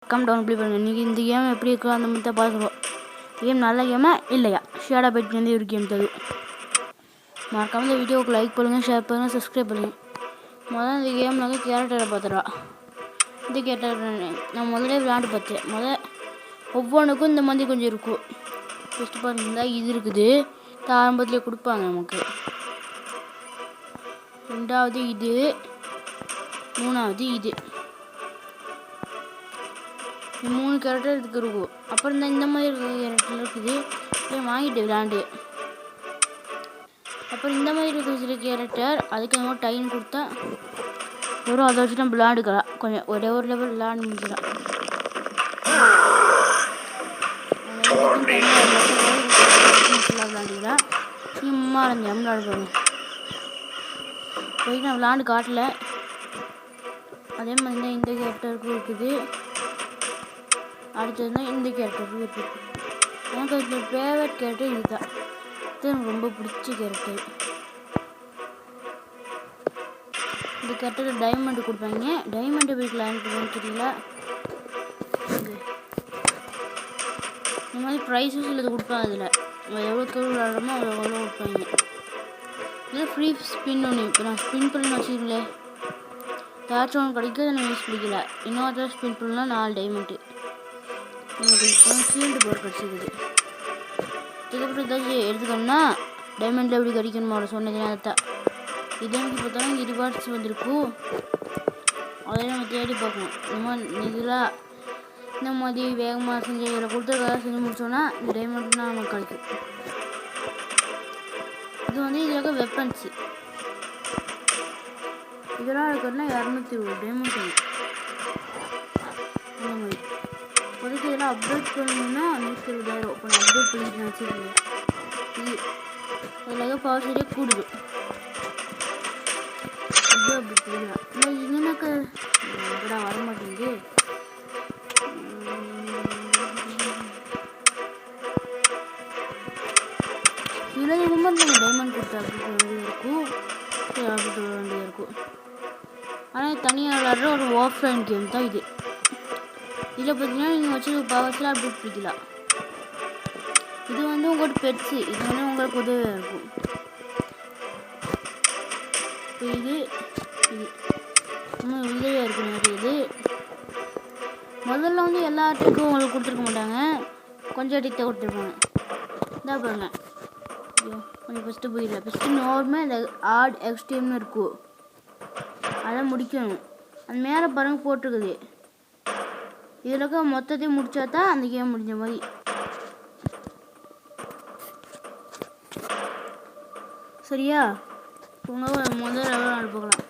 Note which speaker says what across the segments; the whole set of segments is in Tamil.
Speaker 1: மறக்காம டவுன் ப்ளே பண்ணுங்கள். இன்றைக்கி இந்த கேம் எப்படி இருக்கோ அந்த மாதிரி தான் பார்க்குறோம். கேம் நல்ல கேமா இல்லையா? ஷேடாக போயிட்டு வந்து ஒரு கேம் தரும். மறக்காம இந்த வீடியோவுக்கு லைக் பண்ணுங்கள், ஷேர் பண்ணுங்கள், சப்ஸ்கிரைப் பண்ணுங்கள். முதல்ல இந்த கேம்னாக்க கேரக்டரை பார்த்துடா. இந்த கேரக்டர் நான் முதல்ல விளையாண்டு பார்த்தேன். ஒவ்வொன்றுக்கும் இந்த மாதிரி கொஞ்சம் இருக்கும். ஃபஸ்ட்டு பார்த்தீங்கன்னா இது இருக்குது, ஆரம்பத்துலேயே கொடுப்பாங்க நமக்கு. ரெண்டாவது இது, மூணாவது இது. இந்த 3 கேரக்டர் இதுக்கு இருக்கும். அப்புறம் தான் இந்த மாதிரி இருக்கிற கேரக்டர் இருக்குது, இதை வாங்கிட்டு விளையாண்டு. அப்புறம் இந்த மாதிரி இருக்கிற சில கேரக்டர் அதுக்கு நம்ம டைம் கொடுத்தா வரும். அதை வச்சு நம்ம விளையாடுக்கலாம். கொஞ்சம் ஒரே ஒரு லெவல் விளையாண்டு முடிச்சிடலாம். விளையாண்டுக்கலாம். சும்மா இருந்தேன் விளையாடுவாங்க போய் நான் விளையாண்டு காட்டல. அதே மாதிரி தான் இந்த கேரக்டருக்கும் இருக்குது. அடுத்தது தான் இந்த கேரக்டருக்கும் இருக்குது. எனக்கு அதில் ஃபேவரட் கேரக்டர் இதுதான். இது எனக்கு ரொம்ப பிடிச்ச கேரக்டர். இந்த கேரக்டர் டைமண்ட் கொடுப்பாங்க. டைமண்ட் எப்படி விளையாண்டுன்னு தெரியல. இந்த மாதிரி ப்ரைஸும் சிலது கொடுப்பாங்க. அதில் நம்ம எவ்வளோக்கு எவ்வளோ விளையாடுறோமோ அவ்வளோ எவ்வளோ கொடுப்பாங்க. இதில் ஃப்ரீ ஸ்பின் ஒன்று. இப்போ நான் ஸ்பின் பண்ணி வச்சுக்கங்களேன், ஏதாச்சும் ஒன்று கிடைக்கும். அதை யூஸ் பிடிக்கல. இன்னொரு ஸ்பின் பண்ணலாம் 4 டைமண்ட்டு. எனக்கு ஷீல்டு போர்டு கிடச்சிக்குது. இதுக்கப்புறம் ஏதாச்சும் எடுத்துக்கணும்னா டைமண்டில் எப்படி கிடைக்கணுமா அவரை சொன்னதுன்னா அதைத்தான். இதே எனக்கு பார்த்தாலும் இங்கே ரிவார்ட்ஸ் வந்துருக்கும். அதே நம்ம தேடி பார்க்கணும். இந்த மாதிரி இதெல்லாம் இந்த மாதிரி வேகமாக செஞ்சு இதில் கொடுத்துருக்காக செஞ்சு முடிச்சோன்னா இந்த டைமண்ட்னா நமக்கு கிடைக்கும். இது வந்து இதுக்காக வெப்பன்ஸு. இதெல்லாம் இருக்கிறதுனா 220 டைமண்ட். இந்த மாதிரி இப்போதைக்கு இதெல்லாம் அப்டேட் பண்ணணும்னா 120,000. இப்போ நான் அப்டேட் பண்ணிட்டு வச்சுருக்கேன். இது அதில் பவர் சரியாக கூடுது. இது அப்படி பண்ணிக்கலாம். இல்லை என்னன்னாக்கா இப்படா வர மாட்டேங்குது. இதில் ரொம்ப நம்ம டைமண்ட் கொடுத்தா அப்படி சொல்ல வேண்டியது இருக்கும். அப்படி சொல்ல வேண்டியது இருக்கும். ஆனால் தனியாக விளாட்ற ஒரு ஆஃப்லைன் கேம் தான் இது. இதில் பார்த்தீங்கன்னா நீங்கள் வச்சு பவர்ஸ்லாம் அப்டேட் பிடிக்கலாம். இது வந்து உங்களோட பெட்ஸு. இது வந்து உங்களுக்கு உதவியாக இருக்கும். இப்போ இது இன்னும் உதவியாக இருக்கும். எனக்கு இது முதல்ல வந்து எல்லா அட்டைக்கும் உங்களுக்கு கொடுத்துருக்க மாட்டாங்க, கொஞ்சம் அட்டைக்கு தான் கொடுத்துருப்பாங்க. இதான் பாருங்க, கொஞ்சம் ஃபஸ்ட்டு போயிடல. ஃபஸ்ட்டு நார்மல் இந்த ஆட் எக்ஸ்ட்ரீம்னு இருக்கும், அதை முடிக்கணும். அது மேலே பாருங்க போட்டிருக்குது. இதில் இருக்க மொத்தத்தையும் முடிச்சா தான் அந்த கேம் முடிஞ்ச மாதிரி. சரியா? உங்கள் முதல் லெவல் அனுப்பலாம்.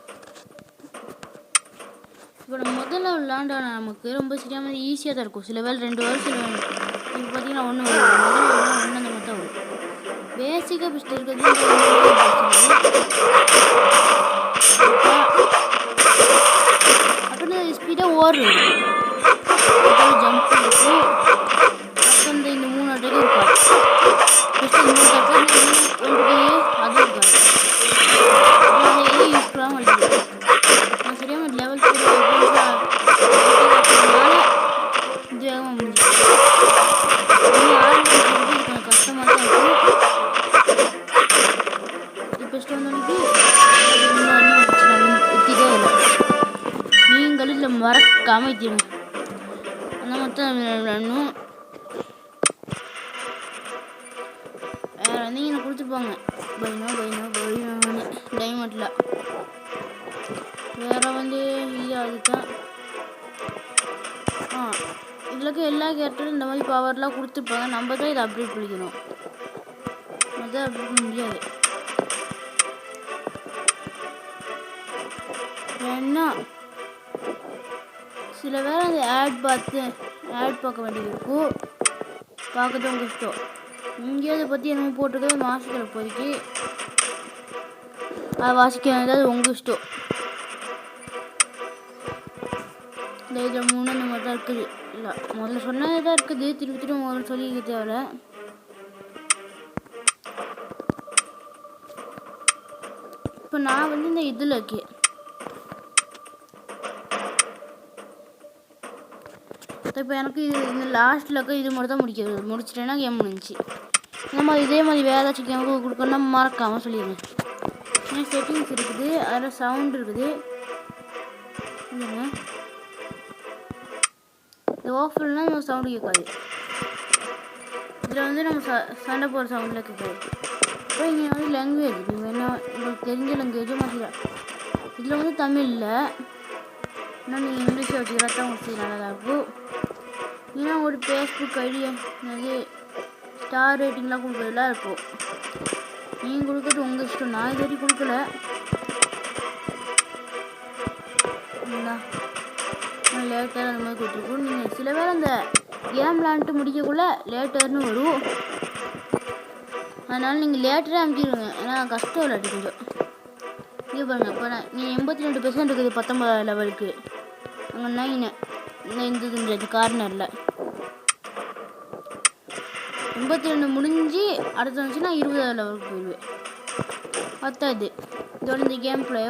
Speaker 1: இப்போ நம்ம முதல் லெவல் விளாண்டானா நமக்கு ரொம்ப சரியாக ஈஸியாக தான் இருக்கும். சில வேலை 2 வரும், சில வேலை இப்போ பார்த்தீங்கன்னா 1 வரும். முதல் லெவல் 1 அந்த மாதிரி தான் வரும். பேசிக்காக ஃபஸ்ட்டு இருக்கிறது அப்புறம் ஸ்பீடாக ஓடுறது, ஜம்ப் இருக்கும். அப்புறம் இந்த 3 அட்டைக்கு இருக்காது. ஃபஸ்ட்டு 3 அட்டை அது இருக்காது. யூஸ் பண்ணாமல் இருக்குது. நான் சரியாக லெவல் இது வேகமாக முடிஞ்சு கொஞ்சம் கஷ்டமாக தான் இருக்கும். ஃபஸ்ட்டு வந்தோடனே எத்திட்டே இல்லை. நீங்களும் இதில் மறக்காமல் எத்திடுங்க. அந்த மட்டும் விளையாடணும். வேறு வந்து எனக்கு கொடுத்துருப்பாங்க பைனோ டைமண்டில். வேறு வந்து இது அதுதான். இதுலக்கு எல்லா கேரக்டரும் இந்த மாதிரி பவர்லாம் கொடுத்துருப்பாங்க. நம்ம தான் இதை அப்டேட் பண்ணிக்கணும். அதான் அப்டேட் பண்ண முடியாது. என்ன சில பேர் அந்த ஆட் பார்க்க வேண்டியது இருக்கும். பார்க்கறதும் கஷ்டம். இங்கே அதை பற்றி என்னமோ போட்டிருக்கிறது மாசிக்கிற இப்போதைக்கு அதை வாசிக்க வேண்டியது உங்கள் இஷ்டம். இந்த இதில் 3 அந்த மாதிரி தான் இருக்குது. இல்லை முதல்ல சொன்னது தான் இருக்குது, திருப்பி முதல்ல சொல்லிக்க தேவை. இப்போ நான் வந்து இந்த இதில் இருக்கேன். இப்போ எனக்கு இது இந்த லாஸ்ட்டில் இருக்க இது மட்டும் தான் முடிச்சிட்டேன்னா கேம் முடிஞ்சிச்சு. இந்த மாதிரி இதே மாதிரி வேறு ஏதாச்சும் கேம் கொடுக்கணும்னா மறக்காமல் சொல்லிடுங்க. ஏன்னா செட்டிங்ஸ் இருக்குது, அதில் சவுண்ட் இருக்குது. இல்லைங்க இது ஆஃப்னா நம்ம சவுண்டு கேட்காது. இதில் வந்து நம்ம சண்டை போடுற சவுண்டில் கேட்காது. அப்புறம் இங்கே வந்து லாங்குவேஜ் நீங்கள் என்ன உங்களுக்கு தெரிஞ்ச லாங்குவேஜும் மாற்றிக்கலாம். இதில் வந்து தமிழ் இல்லை, ஆனால் நீங்கள் இங்கிலீஷில் வச்சுக்கிறா தான் உங்களுக்கு நல்லதாக இருக்கும். ஏன்னா ஒரு ஃபேஸ்புக் ஐடி அது ஸ்டார் ரேட்டிங்லாம் கொடுக்குறதுலாம் இருக்கும். நீங்கள் கொடுக்குறது உங்கள் இஷ்டம். நான் இது வரைக்கும் கொடுக்கல. லேட்டர் அந்த மாதிரி கொடுத்துருக்கோம். நீங்கள் சில பேர் அந்த கேம் விளாண்டுட்டு முடிக்கக்குள்ள லேட்டர்னு வரும். அதனால் நீங்கள் லேட்டராக அனுப்பிடுங்க. ஏன்னா கஷ்டம் விளையாட்டு கொஞ்சம். இது பாருங்கள், இப்போ நீங்கள் 82% இருக்குது 19 லெவலுக்கு. அங்கே 9 இந்த கார்னரில் 82 முடிஞ்சு அடுத்து வந்துச்சுன்னா 20 லெவலுக்கு போயிடுவேன். பத்தாது. இதோட இந்த கேம் பிளே